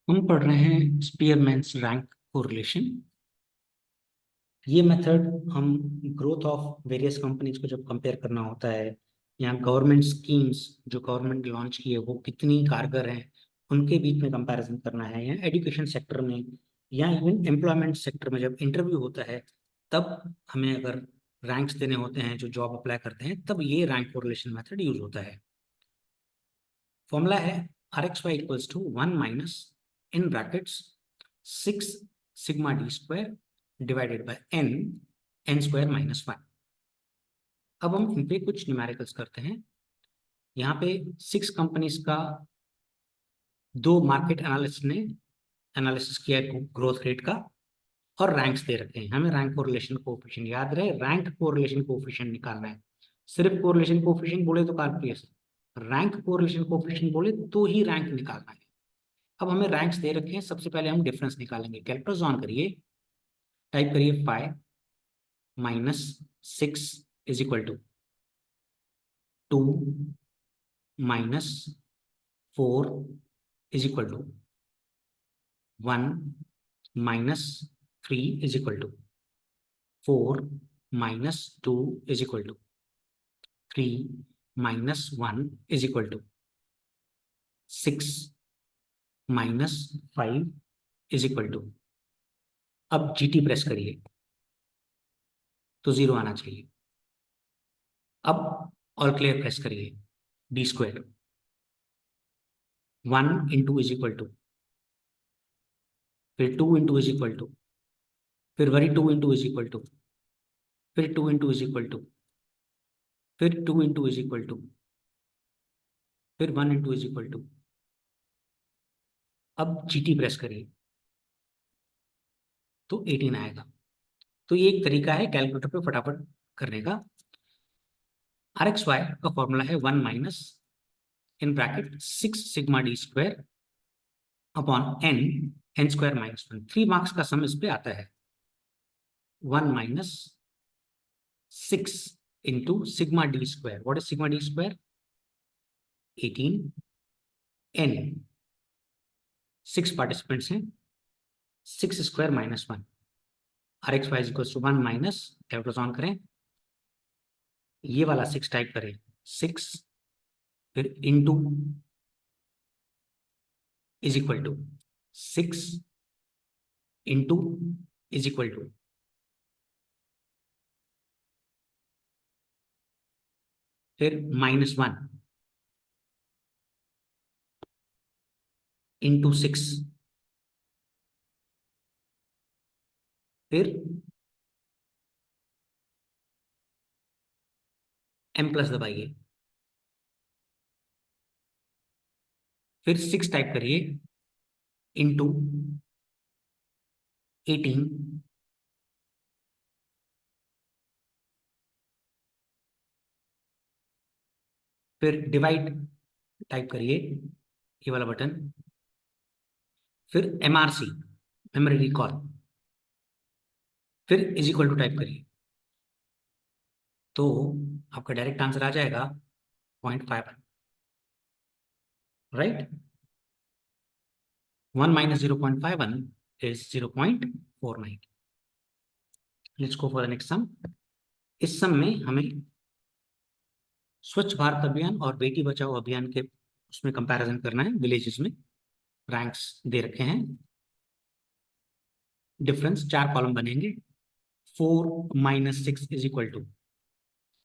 हम पढ़ रहे हैं स्पीयरमैन्स रैंक कोरिलेशन। ये मेथड हम ग्रोथ ऑफ वेरियस कंपनीज को जब कंपेयर करना होता है या गवर्नमेंट स्कीम्स जो गवर्नमेंट लॉन्च की है वो कितनी कारगर हैं उनके बीच में कंपैरिजन करना है, या एजुकेशन सेक्टर में या इवन एम्प्लॉयमेंट सेक्टर में जब इंटरव्यू होता है तब हमें अगर रैंक्स देने होते हैं जो जॉब अप्लाई करते हैं तब ये रैंक कोरिलेशन मेथड यूज होता है। फॉर्मूला है RXY equals to 1 minus in brackets 6 sigma D square divided by n square minus 1। अब हम इन पे कुछ न्यूमेरिकल्स करते हैं। यहाँ पे 6 कंपनीज का दो मार्केट एनालिस्ट ने एनालिसिस किया ग्रोथ रेट का और रैंक्स दे रखे हैं। हमें रैंक कोरिलेशन कोएफिशिएंट याद रहे, रैंक कोरिलेशन कोएफिशिएंट निकालना है। सिर्फ कोरिलेशन कोएफिशिएंट बोले तो कैलकुलेशन, रैंक कोरिलेशन कोएफिशिएंट बोले तो ही रैंक निकालना है। अब हमें रैंक्स दे रखे हैं, सबसे पहले हम डिफरेंस निकालेंगे। कैलकुलेटर ऑन करिए, टाइप करिए 5 minus 6 is equal to 2 minus 4 is equal to 1 minus 3 is equal to 4 minus 2 is equal to 3 minus 1 is equal to 6 minus 5 is equal to. अब GT प्रेस करिए तो 0 आना चाहिए। अब ऑल क्लियर प्रेस करिए, D square 1 into is equal to, फिर 2 into is equal to, फिर वही 2 इंटू इज इक्वल टू, फिर 2 इंटू इज इक्वल टू, फिर 2 इंटू इज इक्वल टू, फिर 1 इंटू इज इक्वल टू। अब GT प्रेस करिए तो 18 आएगा। तो ये एक तरीका है कैलकुलेटर पे फटाफट करने का। RXY का फॉर्मूला है 1 minus in bracket 6 sigma D square upon n square minus 1। 3 marks का सम इस पे आता है। 1 minus 6 into sigma D square. What is sigma D square? 18 n, 6 participants हैं, 6 square minus 1। RXY is equal to 1 minus, calculator on करें, ये वाला 6 type करें, 6 फिर into is equal to 6 into is equal to, फिर -1 इंटू 6, फिर m plus दबाइए, फिर 6 टाइप करिए इंटू 18, फिर डिवाइड टाइप करिए, ये वाला बटन, फिर MRC मेमोरी रिकॉल, फिर इज इक्वल टू टाइप करिए तो आपका डायरेक्ट आंसर आ जाएगा 0.51, right. 1 minus 0.51 is 0.49। Let's go for the next sum. इस सम में हमें स्वच्छ भारत अभियान और बेटी बचाओ अभियान के उसमें कंपैरिजन करना है। विलेजेस में रैंक्स दे रखे हैं, डिफरेंस 4 कॉलम बनेंगे। 4 minus 6 is equal to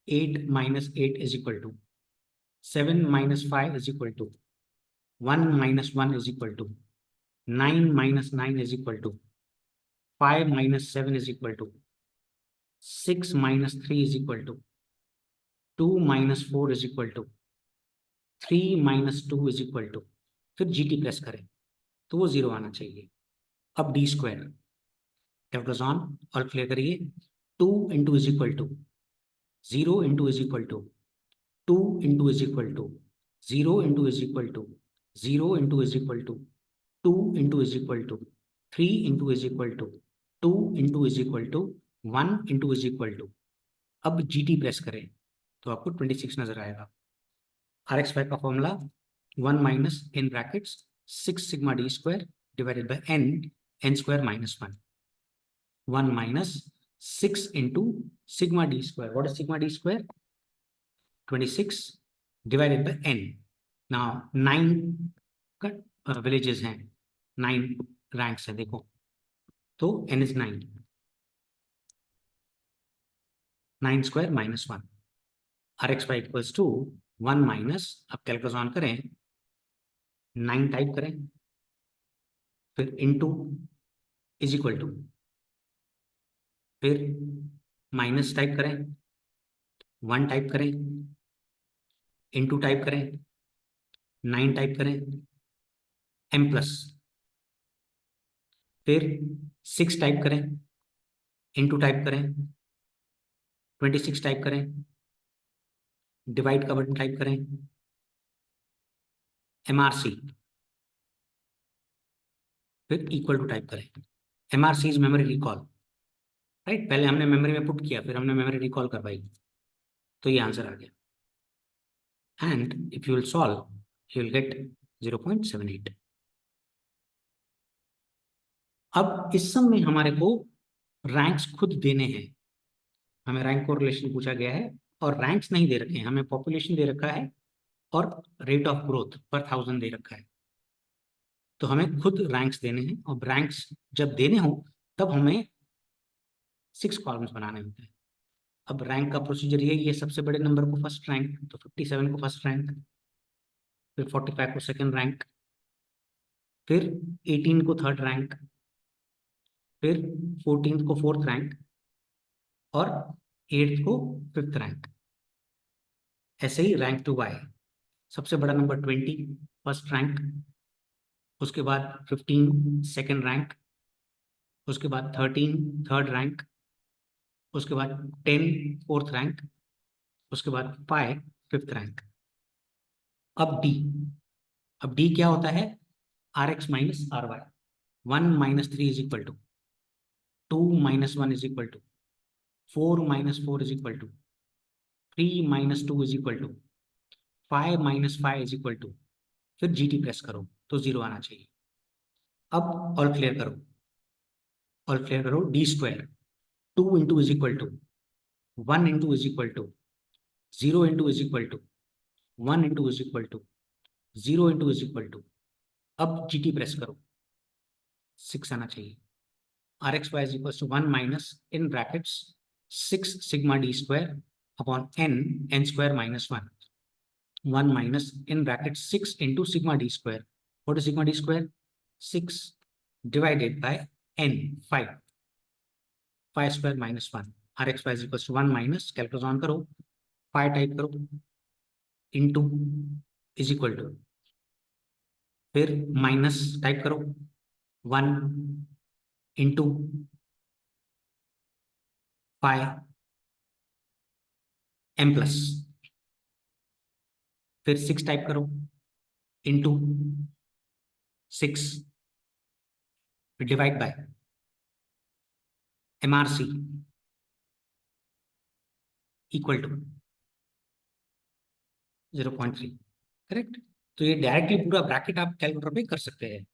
8 minus 8 is equal to 7 minus 5 is equal to 1 minus 1 is equal to 9 minus 9 is equal to 5 minus 7 is equal to 6 minus 3 is equal to 2 minus 4 is equal to 3 minus 2 is equal to. फिर GT press करें तो वो 0 आना चाहिए। अब D square, calculator on और clear करिए, 2 into is equal to 0 into is equal to 2 into is equal to 0 into is equal to 0 into is equal to 2 into is equal to 3 into is equal to 2 into is equal to 1 into is equal to. अब GT press करें तो आपको 26 नजर आएगा। RXY का formula 1 minus in brackets 6 sigma D square divided by n square minus 1. 1 minus 6 into sigma d square. What is sigma d square? 26 divided by n. Now 9 villages हैं, 9 ranks है, देखो तो n is 9. 9 square minus 1. rx y equals to 1 minus, अब calculation on करें, 9 type करें, फिर into is equal to, फिर minus type करें, 1 टाइप करें, इनटू टाइप करें, 9 टाइप करें, m प्लस, फिर 6 टाइप करें, इनटू टाइप करें, 26 टाइप करें, डिवाइड का बटन टाइप करें, MRC, फिर इक्वल टू टाइप करें. MRC is memory recall, right. पहले हमने मेमोरी में पुट किया, फिर हमने मेमोरी रिकॉल करवाई, तो ये आंसर आ गया. And if you will solve, you will get 0.78. अब इस सम में हमारे को रैंक्स खुद देने हैं. हमें रैंक कोरिलेशन पूछा गया है और रैंक्स नहीं दे रखे हैं, हमें पॉपुलेशन दे रखा है और रेट ऑफ ग्रोथ पर 1000 दे रखा है. तो हमें खुद रैंक्स देने हैं, और रैंक्स जब देने हो तब हमें 6 कॉलम्स बनाने होते हैं. अब रैंक का प्रोसीजर यही है, सबसे बड़े नंबर को फर्स्ट रैंक, तो 57 को फर्स्ट रैंक, फिर 45 को सेकंड रैंक, फिर 18 को थर्ड रैंक, फिर 14 को फोर्थ रैंक और 8th को फिफ्थ रैंक. ऐसे ही रैंक टू बाय, सबसे बड़ा नंबर 20 फर्स्ट रैंक, उसके बाद 15 सेकंड रैंक, उसके बाद 13 थर्ड रैंक, उसके बाद 10 फोर्थ रैंक, उसके बाद 5 फिफ्थ रैंक. अब डी क्या होता है? rx minus R Y. 1 minus 3 is equal to 2 minus 1 is equal to 4 minus 4 is equal to 3 minus 2 is equal to 5 minus 5 is equal to, फिर GT press करो तो 0 आना चाहिए. अब ऑल क्लियर करो, D square 2 into is equal to 1 into is equal to 0 into is equal to 1 into is equal to 0 into is equal to. अब GT press करो, 6 आना चाहिए. rx y is equals to 1 minus in brackets 6 sigma d square upon n square minus 1. 1 minus in brackets 6 into sigma d square. What is sigma d square? 6 divided by n, 5. 5 square minus 1. rx y is equals to 1 minus, calculus on करो, 5 type करो, into is equal to, फिर minus type करो, 1 into 5 m plus, फिर 6 type करो, into 6, divide by MRC equal to 0.3. Correct. तो ये directly पूरा bracket आप कैलकुलेटर पे कर सकते हैं.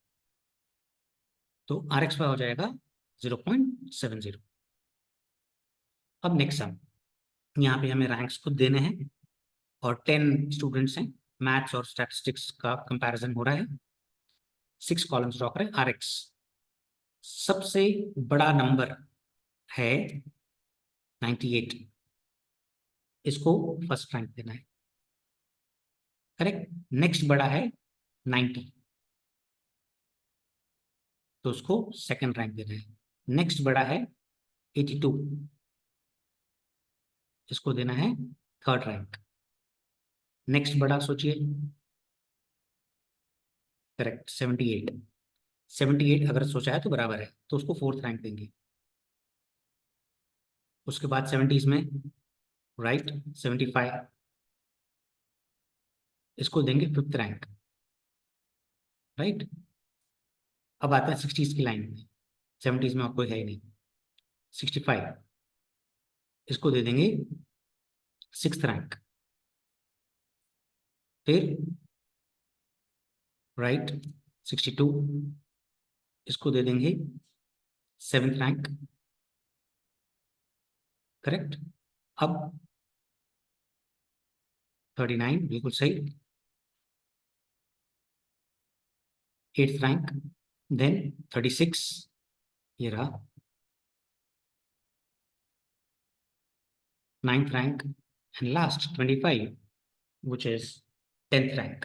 तो RX हो जाएगा 0.70. अब नेक्स्ट सम, यहाँ पे हमें रैंक्स खुद देने हैं और 10 स्टूडेंट्स हैं. मैथ्स और स्टैटिस्टिक्स का कंपैरिजन हो रहा है. 6 कॉलम्स ड्रॉ करें. RX सबसे बड़ा नंबर है 98, इसको फर्स्ट रैंक देना है. करेक्ट. नेक्स्ट बड़ा है 90, तो उसको सेकंड रैंक देना है. नेक्स्ट बड़ा है 82, इसको देना है थर्ड रैंक. नेक्स्ट बड़ा सोचिए, करेक्ट 78. 78 अगर सोचा है तो बराबर है, तो उसको फोर्थ रैंक देंगे. उसके बाद 70s में राइट 75, इसको देंगे फिफ्थ रैंक. राइट. अब आता है 60s की लाइन में. 70s में और कोई है ही नहीं. 65, इसको दे देंगे सिक्स्थ रैंक. फिर राइट 62, इसको दे देंगे 7th रैंक, करेक्ट। अब 39 बिल्कुल सही, 8th रैंक, देन 36 ये रहा, 9th rank, and last 25 which is 10th rank.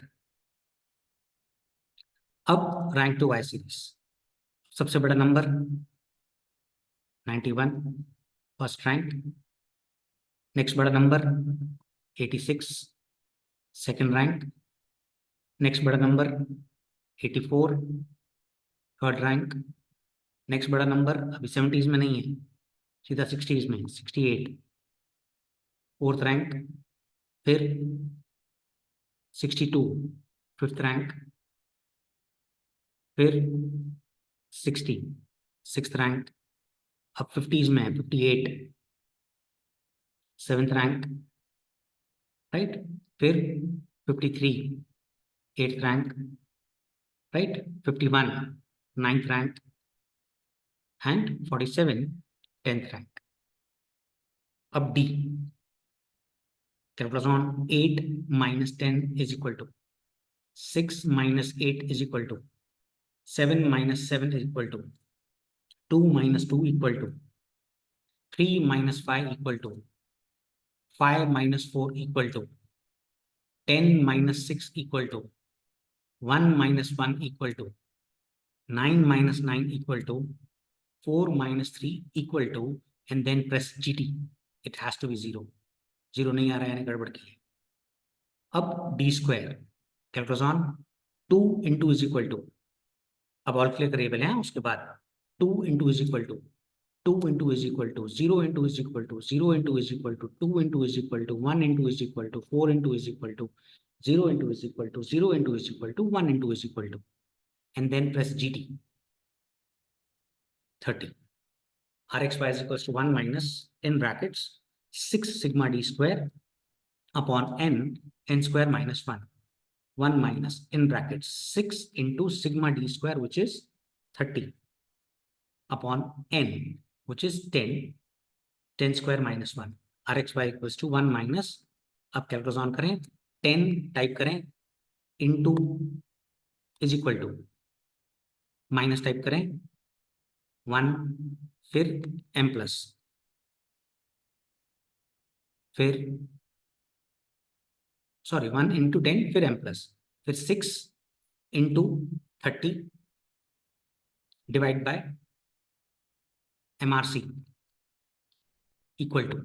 अब रैंक टू वाई सीरीज, सबसे बड़ा नंबर 91, फर्स्ट रैंक। नेक्स्ट बड़ा नंबर 86, सेकंड रैंक। नेक्स्ट बड़ा नंबर 84, थर्ड रैंक। नेक्स्ट बड़ा नंबर अभी 70s में नहीं है, सीधा 60s में, 68, फोर्थ रैंक। फिर 62, फिफ्थ रैंक। फिर 60, सिक्स्थ रैंक। अब 50s में है, 58, सेवेंथ रैंक, राइट। फिर 53, eighth rank, right. 51, ninth rank, and 47, 10th rank. अब D, calculus on 8 minus 10 is equal to 6 minus 8 is equal to 7 minus 7 is equal to 2 minus 2 equal to 3 minus 5 equal to 5 minus 4 equal to 10 minus 6 equal to 1 minus 1 equal to 9 minus 9 equal to 4 minus 3 equal to, and then press GT. It has to be 0. 0 नहीं आ रहा है यानी गड़बड़ की है। अब D square, calculus on 2 into is equal to, अब all clear variable है, उसके बाद 2 into is equal to 2 into is equal to 0 into is equal to 0 into is equal to 2 into is equal to 1 into is equal to 4 into is equal to 0 into is equal to 0 into is equal to 1 into is equal to, and then press GT 30। Rx y is equals to 1 minus in brackets 6 sigma d square upon n square minus 1, 1 minus in brackets 6 into sigma d square which is 30 upon n which is 10, 10 square minus 1। Rx y equals to 1 minus, अब calculus on करें, 10 type करें into is equal to, minus type करें 1, फिर m plus, फिर sorry 1 into 10 फिर m plus, फिर 6 into 30 divide by MRC equal to,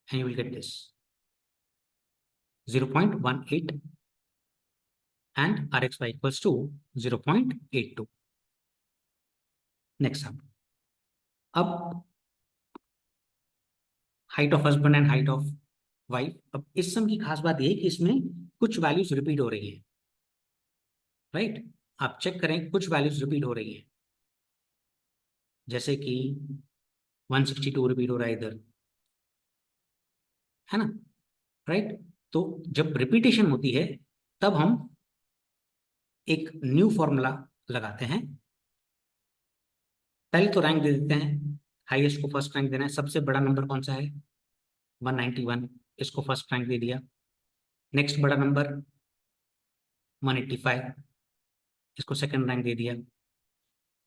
and you will get this 0.18 and Rxy equals to 0.82। Next sum, अब height of husband and height of wife. अब इस सम की खास बात यह है कि इसमें कुछ वैल्यूज रिपीट हो रही है, राइट। आप चेक करें, कुछ वैल्यूज रिपीट हो रही है, जैसे कि 162 रिपीट हो रहा है इधर, है ना, राइट। तो जब रिपीटेशन होती है तब हम एक न्यू फॉर्मूला लगाते हैं। पहले तो रैंक दे देते हैं, हाईएस्ट को फर्स्ट रैंक देना है। सबसे बड़ा नंबर कौन सा है, 191, इसको फर्स्ट रैंक दे दिया। नेक्स्ट बड़ा नंबर 185, इसको सेकंड रैंक दे दिया।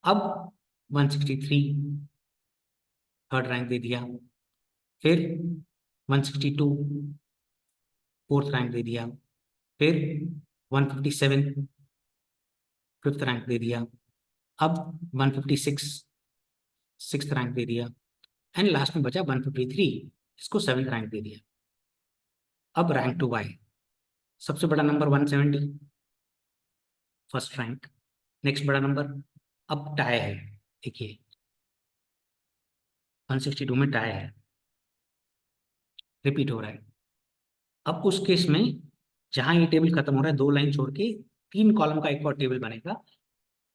अब 163 थर्ड रैंक दे दिया। फिर 162 फोर्थ रैंक दे दिया। फिर 157 फिफ्थ रैंक दे दिया। अब 156 सिक्स्थ रैंक दे दिया, एंड लास्ट में बचा 153, इसको सेवेंथ रैंक दे दिया। अब रैंक टू वाई, सबसे बड़ा नंबर 170 फर्स्ट रैंक। नेक्स्ट बड़ा नंबर, अब टाई है, देखिए 162 में टाई है, रिपीट हो रहा है। अब उस केस में जहां ये टेबल खत्म हो रहा है, 2 लाइन छोड़ के 3 कॉलम का एक और टेबल बनेगा।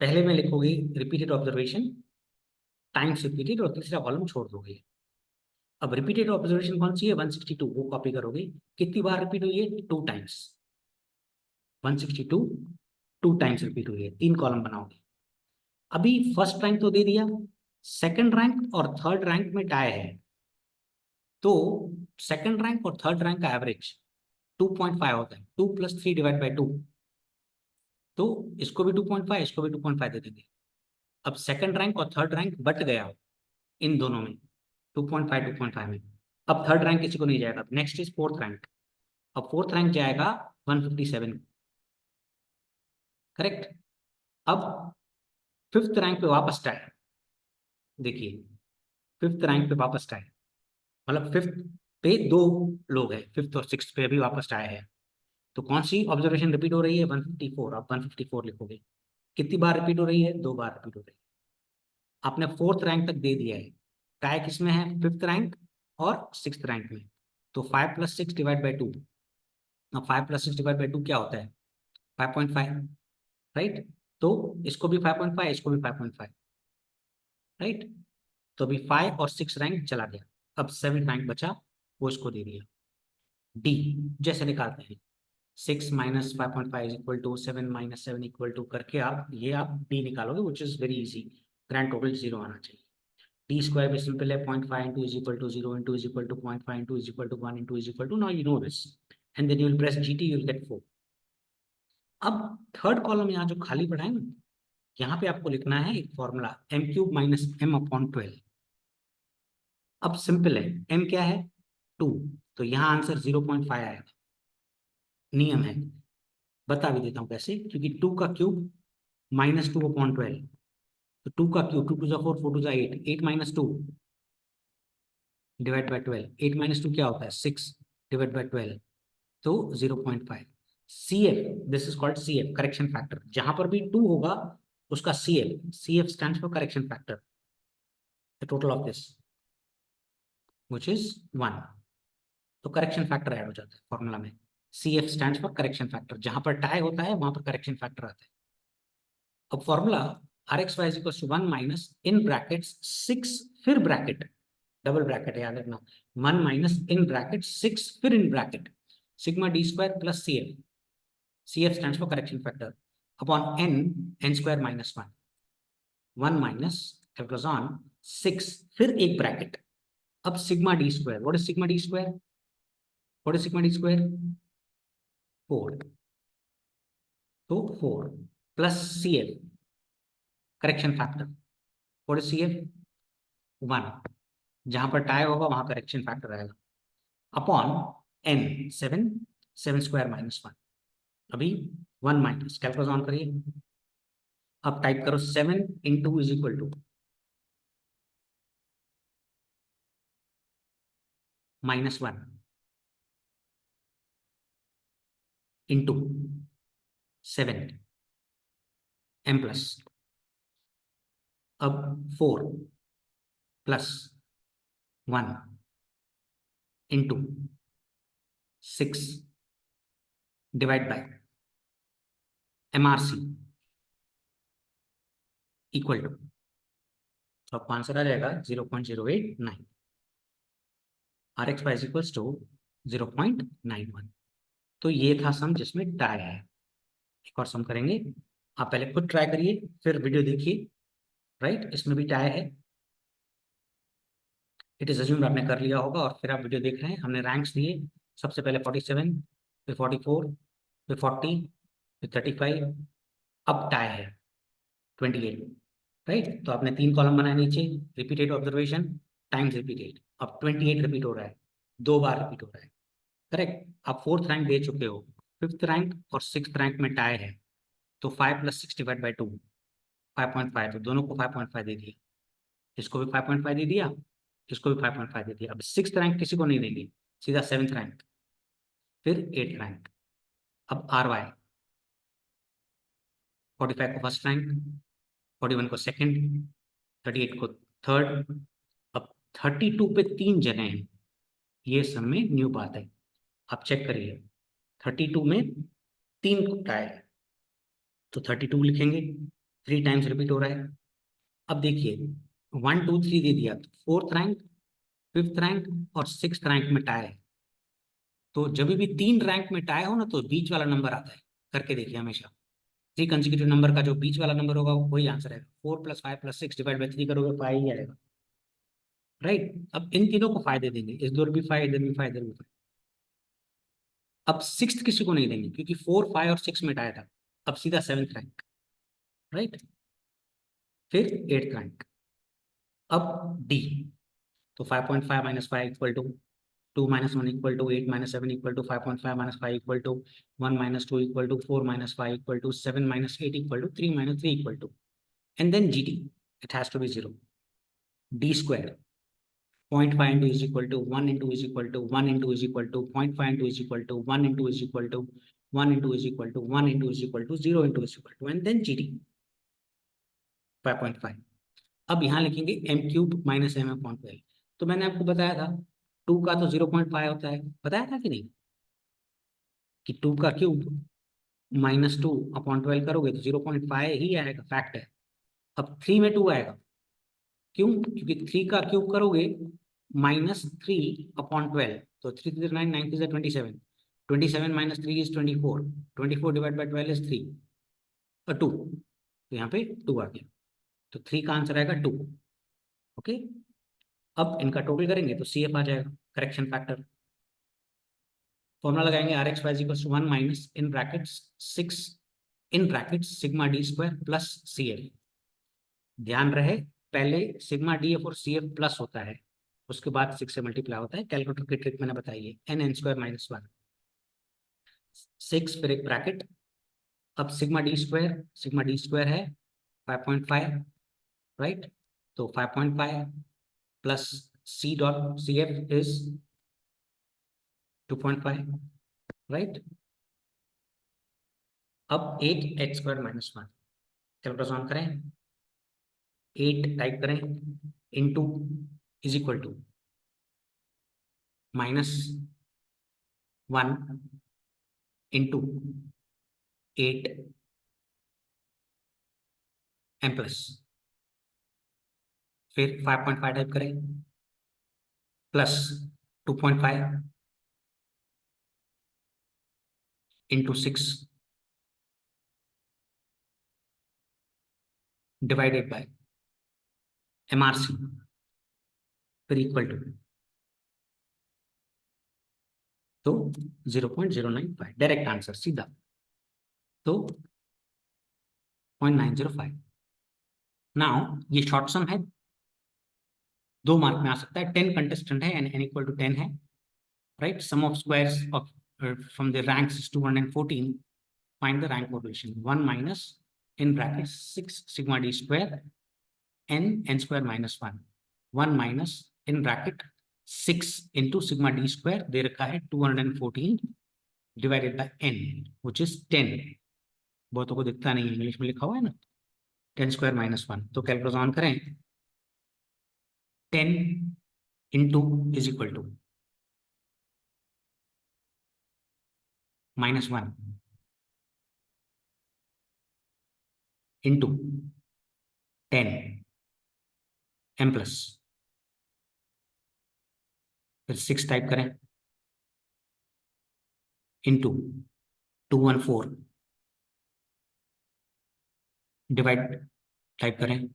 पहले में लिखोगे रिपीटेड ऑब्जर्वेशन टाइम्स रिपीटेड, और तीसरा कॉलम छोड़ दोगे। अब रिपीटेड ऑब्जर्वेशन कौन सी है, 162, वो कॉपी करोगे। कितनी बार रिपीट हुई है, 2 टाइम्स। 162 2 टाइम्स रिपीट हुई है, 3 कॉलम बनाओगे। अभी फर्स्ट रैंक तो दे दिया, सेकंड रैंक और थर्ड रैंक में टाई है, तो सेकंड रैंक और थर्ड रैंक का एवरेज 2.5 होता है, 2 + 3/2, तो इसको भी 2.5, इसको भी 2.5 दे देंगे। अब सेकंड रैंक और थर्ड रैंक बट गया इन दोनों में, 2.5 में। अब थर्ड रैंक किसी को नहीं जाएगा। Next is fourth rank. अब फोर्थ रैंक जाएगा 157, करेक्ट। अब फिफ्थ रैंक पे वापस टाई, देखिए फिफ्थ रैंक पे वापस टाई, मतलब फिफ्थ पे दो लोग हैं, फिफ्थ और सिक्स पे भी वापस टाई है। तो कौन सी ऑब्जर्वेशन रिपीट हो रही है? 154। आप 154 लिखोगे। कितनी बार रिपीट हो रही है? 2 बार रिपीट हो रही है। आपने फोर्थ रैंक तक दे दिया है, टाई किसमें है? फिफ्थ रैंक और सिक्स रैंक में। तो 5 + 6/2। अब 5 + 6/2 क्या होता है? 5.5, राइट। तो इसको भी 5.5, इसको भी 5.5, राइट। तो अभी 5 और 6 रैंक चला गया, अब 7 रैंक बचा, वो इसको दे दिया। डी जैसे निकालते हैं, 6 - 5.5 = 7, 7 - 7 करके आप डी निकालोगे, which is very easy. Grand total 0 आना चाहिए। डी स्क्वायर भी सिंपल है, 0.5 * 0 * 0.5 * 1 * now you know this, and then you will press GT, you will get 4। अब थर्ड कॉलम यहाँ जो खाली पड़ा है ना, यहाँ पे आपको लिखना है एक फॉर्मूला, m³ - m/12। अब सिंपल है, m क्या है? 2, तो यहाँ आंसर 0.5 आएगा। नियम है, बता भी देता हूँ कैसे, क्योंकि 2 का क्यूब -2/12, तो 2 का क्यूब, 2 × 2 = 4, 4 × 2 = 8, 8 - 2 / 12, 8 - 2 क्या होता है? 6 / 12, तो 0.5। CF, this is called CF, correction factor. जहां पर भी 2 होगा उसका CF stands for correction factor, the total of this which is 1। तो करेक्शन फैक्टर ऐड हो जाता है फॉर्मूला में। CF stands for correction factor, जहां पर टाई होता है वहां पर करेक्शन फैक्टर आता है। अब फॉर्मूला RxY = 1 - इन ब्रैकेट्स 6, फिर ब्रैकेट, डबल ब्रैकेट है याद रखना, 1 - इन ब्रैकेट 6, फिर in bracket sigma D² + CF। CF stands for correction factor upon n² - 1, 1 - goes on 6, फिर एक ब्रैकेट। अब sigma D², what is sigma D²? What is sigma D²? 4, तो 4 plus CF correction factor, what is CF? 1, जहां पर tie होगा वहां correction factor आएगा, upon n, 7, 7² - 1। अभी 1 माइनस, कैलकुलेटर ऑन करिए। अब टाइप करो 7 × = -1 इंटू 7 m प्लस, अब 4 + 1 into 6 divide by MRC equal to, तो आपका आंसर आ जाएगा 0.089। RxY = 0.91। तो ये था सम जिसमें टाई है। एक और सम करेंगे, आप पहले खुद ट्राई करिए फिर वीडियो देखिए, राइट। इसमें भी टाई है, इट इज अज्यूम्ड आपने कर लिया होगा, और फिर आप वीडियो देख रहे हैं। हमने रैंक्स दिए, सबसे पहले 47, फिर 44, फिर 40, फिर 35, अब टाई है 28, राइट। तो आपने 3 कॉलम बनाए नीचे, रिपीटेड ऑब्जर्वेशन टाइम्स रिपीटेड। अब 28 रिपीट हो रहा है, 2 बार रिपीट हो रहा है, करेक्ट। आप फोर्थ रैंक दे चुके हो, फिफ्थ रैंक और सिक्स्थ रैंक में टाई है, तो 5 + 6/2 5.5, तो दोनों को 5.5 दे दिया, इसको भी 5.5 दे दिया, इसको भी 5.5 दे दिया। अब सिक्स्थ रैंक किसी को नहीं देंगे, सीधा सेवंथ रैंक, फिर एट रैंक। अब RY 45 को फर्स्ट रैंक, 41 को सेकंड, 38 को थर्ड। अब 32 पे 3 जगह हैं, ये सब में न्यू बात है। आप चेक करिए, 32 में 3 टाई है, तो 32 लिखेंगे, 3 टाइम्स रिपीट हो रहा है। अब देखिए 1 2 3 दे दिया, तो फोर्थ रैंक, फिफ्थ रैंक और सिक्स्थ रैंक में टाई है। तो जब भी 3 रैंक में टाई हो ना, तो बीच वाला नंबर आता है, करके देखिए हमेशा। 3 कंसेक्यूटिव नंबर का जो बीच वाला नंबर होगा वही आंसर है। 4 + 5 + 6 डिवाइड बाई 3 करोगे 5 ही आएगा, राइट। अब इन तीनों को फायदे देंगे, इस दौर भी 5, इधर भी 5, इधर भी 5। अब 6th किसी को नहीं देंगे क्योंकि 4, 5 और 6 मिटाया था। अब सीधा 7th रैंक, राइट। फिर 8th रैंक। अब डी, तो 5.5 - 5 equal to 2 - 1 equal to 8 - 7 equal to 5.5 - 5 equal to 1 - 2 equal to 4 - 5 equal to 7 - 8 equal to 3 - 3 equal to, and then GD, it has to be 0. D square, 0.5 into is equal to 1 into is equal to 1 into is equal to 0.5 into is equal to 1 into is equal to 1 into is equal to 1 into is equal to 0 into is equal to, and then GD 5.5. अब यहाँ लिखेंगे m³ - m/12। तो मैंने आपको बताया था 2 का तो 0.5 होता है, बताया था कि नहीं, कि 2 का क्यूब -2/12 करोगे तो 0.5 ही आएगा, फैक्ट है। अब 3 में 2 आएगा, क्यों? क्योंकि 3 का क्यूब करोगे -3/12, तो 3 3 9, 9 3 27, 27 - 3 is 24, 24 डिवाइड बाई 12 is 3 और 2, तो यहाँ पे 2 आ गया, तो 3 का आंसर आएगा 2। ओके, अब इनका टोटल करेंगे तो CF आ जाएगा, करेक्शन फैक्टर। फॉर्मूला लगाएंगे RX = 1 minus in brackets 6 in brackets sigma D square plus CF। ध्यान रहे पहले सिग्मा DF और CF प्लस होता है, उसके बाद 6 से मल्टीप्लाई होता है। कैलकुलेटर की ट्रिक मैंने बताई है, n² - 1 6 फिर एक ब्रैकेट। अब सिग्मा D स्क्वायर है 5.5, राइट। तो 5.5 प्लस C.CF इज 2.5, राइट। अब 8h² - 1, कैलकुलेटर ऑन करें, 8 टाइप करें into is equal to -1 into 8 m plus, फिर 5.5 टाइप करें plus 2.5 into 6 divided by MRC, फिर इक्वल टू, तो 0.095 डायरेक्ट आंसर सीधा, तो 0.905। नाउ ये शॉर्ट सम है, 2 मार्क में आ सकता है। 10 कंटेस्टेंट है एंड n इक्वल टू 10 है, right. Sum of squares of from the ranks is 214, find the rank correlation. 1 minus in bracket 6 sigma D square n² - 1, 1 minus in bracket 6 into sigma D square दे रखा है 214 divided by n which is 10। बहुतों को दिखता नहीं है, English में लिखा हुआ है ना, 10² - 1। तो कैलकुलेटर ऑन करें, 10 into is equal to -1 into 10 m plus, फिर 6 टाइप करें इंटू 214 डिवाइड टाइप करें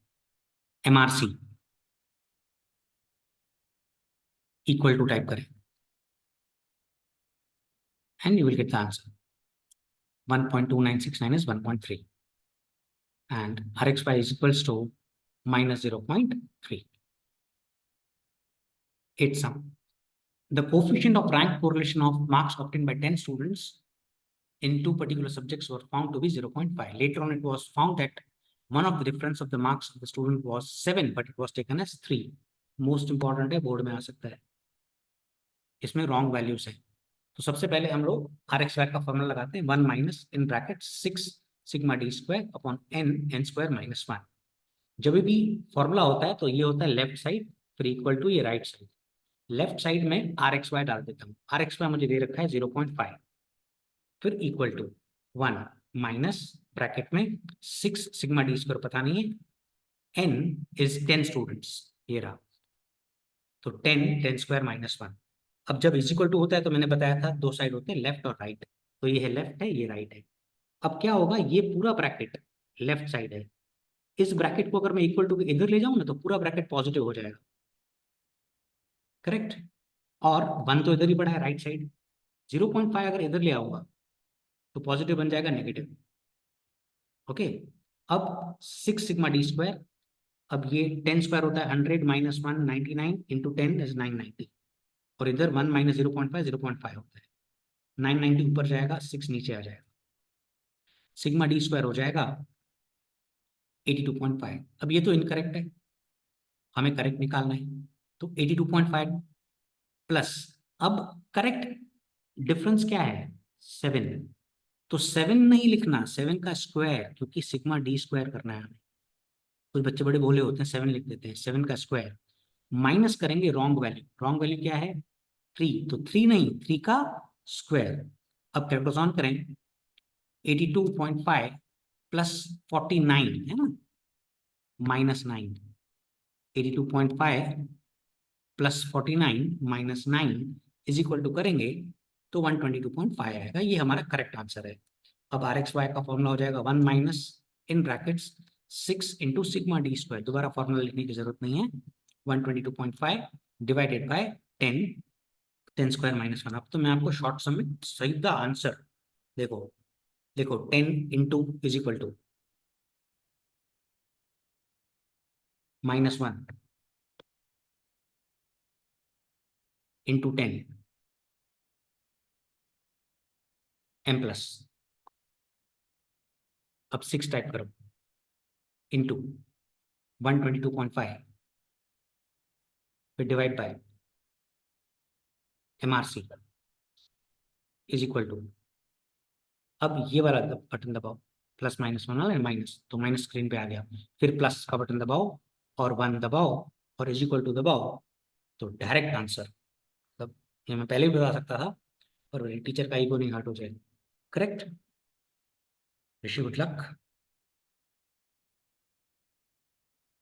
MRC इक्वल टू टाइप करें and you will get the answer 1.2969 is 1.3 and RXY is equals to -0.3. 8 sum. The coefficient of rank correlation of marks obtained by 10 students in 2 particular subjects were found to be 0.5. Later on it was found that one of the difference of the marks of the student was 7 but it was taken as 3. Most important है, board में आ सकता है, इसमें wrong values है। तो सबसे पहले हम लोग RXY का फॉर्मूला लगाते हैं, 1 minus in bracket 6 sigma D square upon n² - 1। जब भी फॉर्मूला होता है तो ये होता है लेफ्ट साइड, फिर इक्वल टू ये राइट साइड। लेफ्ट साइड में RXY डाल देता हूँ, RXY मुझे दे रखा है 0.5, फिर इक्वल टू 1 माइनस ब्रैकेट में 6 सिग्मा D स्क्वायर पता नहीं है, n इज 10 स्टूडेंट्स, ये रहा, तो 10² - 1। अब जब इज इक्वल टू होता है तो मैंने बताया था 2 साइड होते हैं लेफ्ट और राइट, तो ये है लेफ्ट है, ये राइट है। अब क्या होगा, ये पूरा ब्रैकेट लेफ्ट साइड है, इस ब्रैकेट को अगर मैं इक्वल टू इधर ले जाऊं ना तो पूरा ब्रैकेट पॉजिटिव हो जाएगा, करेक्ट। और 1 तो इधर ही पड़ा है राइट साइड, 0.5 अगर इधर ले आऊंगा तो पॉजिटिव बन जाएगा नेगेटिव। ओके, अब 6 सिग्मा d स्क्वायर, अब ये 10 स्क्वायर होता है 100 माइनस 199 इंटू 10 इज 990, और इधर 1 माइनस 0.5 होता है, 990 ऊपर जाएगा, 6 नीचे आ जाएगा, सिग्मा डी स्क्वायर हो जाएगा 82.5। अब ये तो इनकरेक्ट है, हमें करेक्ट निकालना है, तो 82.5 प्लस, अब करेक्ट डिफरेंस क्या है 7, तो 7 नहीं लिखना, 7 का स्क्वायर, क्योंकि सिग्मा डी स्क्वायर करना है हमें। कुछ बच्चे बड़े भोले होते हैं, 7 लिख देते हैं, 7 का स्क्वायर माइनस करेंगे रॉन्ग वैल्यू, रॉन्ग वैल्यू क्या है 3, तो 3 नहीं 3 का स्क्वायर। अब कैलकुलेट ऑन करें, 82.5 प्लस 49 है ना, minus 9, 82.5 plus 49 minus 9 is equal to करेंगे तो 122.5 आएगा, ये हमारा करेक्ट आंसर है। अब आर एक्स वाई का फॉर्मूला हो जाएगा 1 minus in brackets 6 into sigma D square, दोबारा फॉर्मूला लिखने की जरूरत नहीं है, 122.5 डिवाइडेड बाय 10, 10 स्क्वायर माइनस 1। अब तो मैं आपको शॉर्ट सम में सीधा आंसर, देखो देखो 10 into is equal to -1 into 10 m plus, अब 6 टाइप करो इंटू 122.5, फिर divide by MRC is equal to, अब ये वाला बटन दबाओ, प्लस माइनस वन वाला माइनस, तो माइनस स्क्रीन पे आ गया, फिर प्लस का बटन दबाओ और 1 दबाओ और इज इक्वल टू दबाओ, तो डायरेक्ट आंसर। मतलब ये मैं पहले भी बता सकता था, पर टीचर का ईगो नहीं हर्ट हो जाए, correct. Wish you good luck.